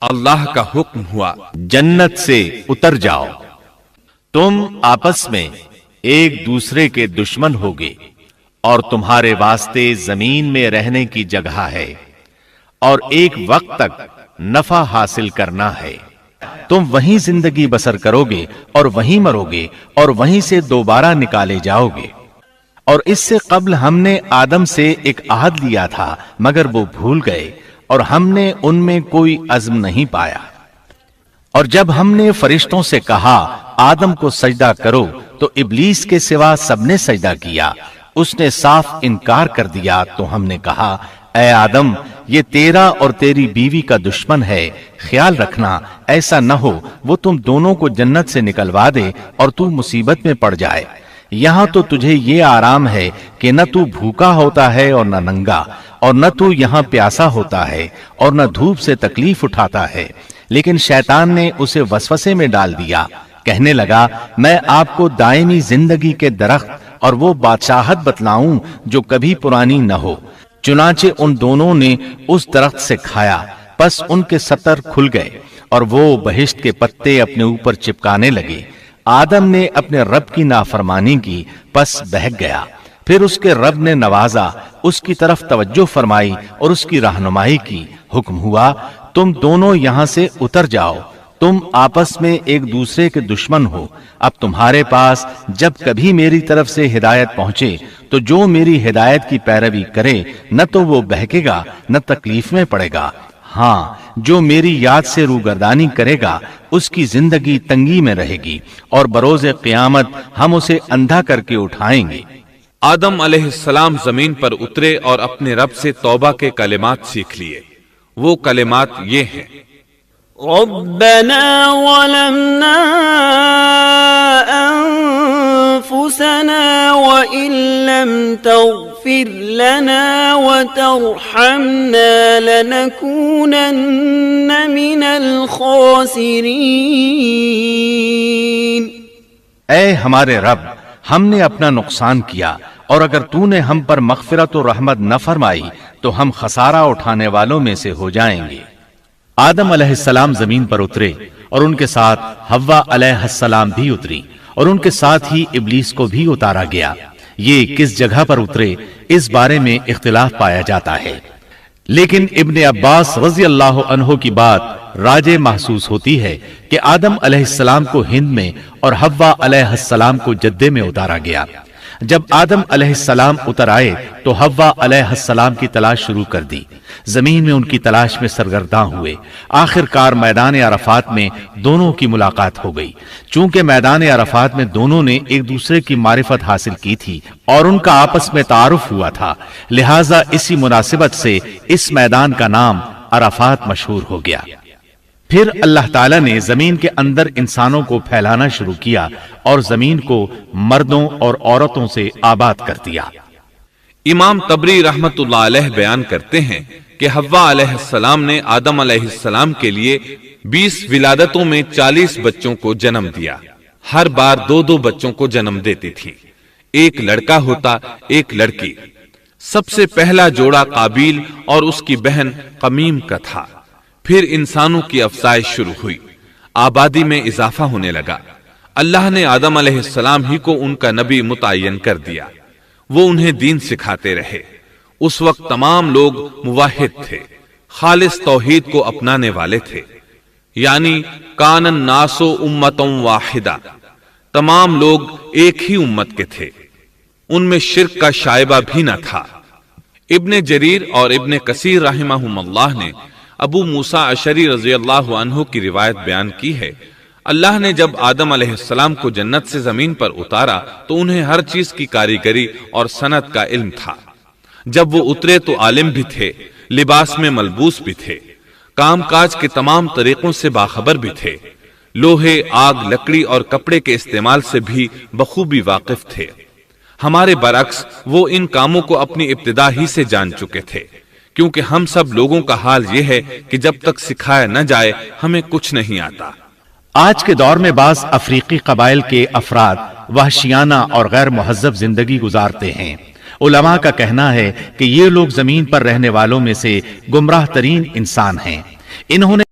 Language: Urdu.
اللہ کا حکم ہوا، جنت سے اتر جاؤ، تم آپس میں ایک دوسرے کے دشمن ہوگے اور تمہارے واسطے زمین میں رہنے کی جگہ ہے اور ایک وقت تک نفع حاصل کرنا ہے۔ تم وہیں زندگی بسر کرو گے اور وہیں مرو گے اور وہیں سے دوبارہ نکالے جاؤ گے۔ اور اس سے قبل ہم نے آدم سے ایک عہد لیا تھا مگر وہ بھول گئے اور ہم نے ان میں کوئی عزم نہیں پایا۔ اور جب ہم نے فرشتوں سے کہا آدم کو سجدہ کرو تو ابلیس کے سوا سب نے سجدہ کیا، اس نے صاف انکار کر دیا۔ تو ہم نے کہا اے آدم، یہ تیرا اور تیری بیوی کا دشمن ہے، خیال رکھنا ایسا نہ ہو وہ تم دونوں کو جنت سے نکلوا دے اور تو مصیبت میں پڑ جائے۔ یہاں تو تجھے یہ آرام ہے کہ نہ تو بھوکا ہوتا ہے اور نہ ننگا، اور نہ تو یہاں پیاسا ہوتا ہے اور نہ دھوپ سے تکلیف اٹھاتا ہے۔ لیکن شیطان نے اسے وسوسے میں ڈال دیا، کہنے لگا میں آپ کو دائمی زندگی کے درخت اور وہ بادشاہت بتلاؤں جو کبھی پرانی نہ ہو۔ چنانچہ ان دونوں نے اس درخت سے کھایا، پس ان کے ستر کھل گئے اور وہ بہشت کے پتے اپنے اوپر چپکانے لگے۔ آدم نے اپنے رب کی نافرمانی کی، پس بہک گیا۔ پھر اس کے رب نے نوازا، اس کی طرف توجہ فرمائی اور اس کی رہنمائی کی۔ حکم ہوا تم دونوں یہاں سے اتر جاؤ، تم آپس میں ایک دوسرے کے دشمن ہو۔ اب تمہارے پاس جب کبھی میری طرف سے ہدایت پہنچے تو جو میری ہدایت کی پیروی کرے نہ تو وہ بہکے گا نہ تکلیف میں پڑے گا، ہاں جو میری یاد سے روگردانی کرے گا اس کی زندگی تنگی میں رہے گی اور بروز قیامت ہم اسے اندھا کر کے اٹھائیں گے۔ آدم علیہ السلام زمین پر اترے اور اپنے رب سے توبہ کے کلمات سیکھ لیے۔ وہ کلمات یہ ہیں: ربنا ظلمنا انفسنا وان لم تغفر لنا وترحمنا لنكونن من الخاسرین۔ اے ہمارے رب، ہم نے اپنا نقصان کیا اور اگر تو نے ہم پر مغفرت و رحمت نہ فرمائی تو ہم خسارہ اٹھانے والوں میں سے ہو جائیں گے۔ آدم علیہ السلام زمین پر اترے اور ان کے ساتھ حوا علیہ السلام بھی اتری اور ان کے ساتھ ہی ابلیس کو بھی اتارا گیا۔ یہ کس جگہ پر اترے اس بارے میں اختلاف پایا جاتا ہے، لیکن ابن عباس رضی اللہ عنہ کی بات راجح محسوس ہوتی ہے کہ آدم علیہ السلام کو ہند میں اور حوا علیہ السلام کو جدے میں اتارا گیا۔ جب آدم علیہ السلام اتر آئے تو حوا علیہ السلام کی تلاش شروع کر دی، زمین میں ان کی تلاش میں سرگرداں ہوئے۔ آخر کار میدان عرفات میں دونوں کی ملاقات ہو گئی۔ چونکہ میدان عرفات میں دونوں نے ایک دوسرے کی معرفت حاصل کی تھی اور ان کا آپس میں تعارف ہوا تھا، لہٰذا اسی مناسبت سے اس میدان کا نام عرفات مشہور ہو گیا۔ پھر اللہ تعالیٰ نے زمین کے اندر انسانوں کو پھیلانا شروع کیا اور زمین کو مردوں اور عورتوں سے آباد کر دیا۔ امام طبری رحمت اللہ علیہ بیان کرتے ہیں کہ حوا علیہ السلام نے آدم علیہ السلام کے لیے 20 ولادتوں میں 40 بچوں کو جنم دیا۔ ہر بار 2 بچوں کو جنم دیتی تھی، ایک لڑکا ہوتا ایک لڑکی۔ سب سے پہلا جوڑا قابیل اور اس کی بہن قمیم کا تھا۔ پھر انسانوں کی افزائش شروع ہوئی، آبادی میں اضافہ ہونے لگا۔ اللہ نے آدم علیہ السلام ہی کو ان کا نبی متعین کر دیا، وہ انہیں دین سکھاتے رہے۔ اس وقت تمام لوگ موحد تھے، خالص توحید کو اپنانے والے تھے، یعنی کان الناس امۃ واحدہ، تمام لوگ ایک ہی امت کے تھے، ان میں شرک کا شائبہ بھی نہ تھا۔ ابن جریر اور ابن کثیر رحمہم اللہ نے ابو موسیٰ اشعری رضی اللہ عنہ کی روایت بیان کی ہے، اللہ نے جب آدم علیہ السلام کو جنت سے زمین پر اتارا تو انہیں ہر چیز کی کاریگری اور صنعت کا علم تھا۔ جب وہ اترے تو عالم بھی تھے، لباس میں ملبوس بھی تھے، کام کاج کے تمام طریقوں سے باخبر بھی تھے، لوہے، آگ، لکڑی اور کپڑے کے استعمال سے بھی بخوبی واقف تھے۔ ہمارے برعکس وہ ان کاموں کو اپنی ابتدا ہی سے جان چکے تھے، کیونکہ ہم سب لوگوں کا حال یہ ہے کہ جب تک سکھایا نہ جائے ہمیں کچھ نہیں آتا۔ آج کے دور میں بعض افریقی قبائل کے افراد وحشیانہ اور غیر مہذب زندگی گزارتے ہیں۔ علماء کا کہنا ہے کہ یہ لوگ زمین پر رہنے والوں میں سے گمراہ ترین انسان ہیں۔ انہوں نے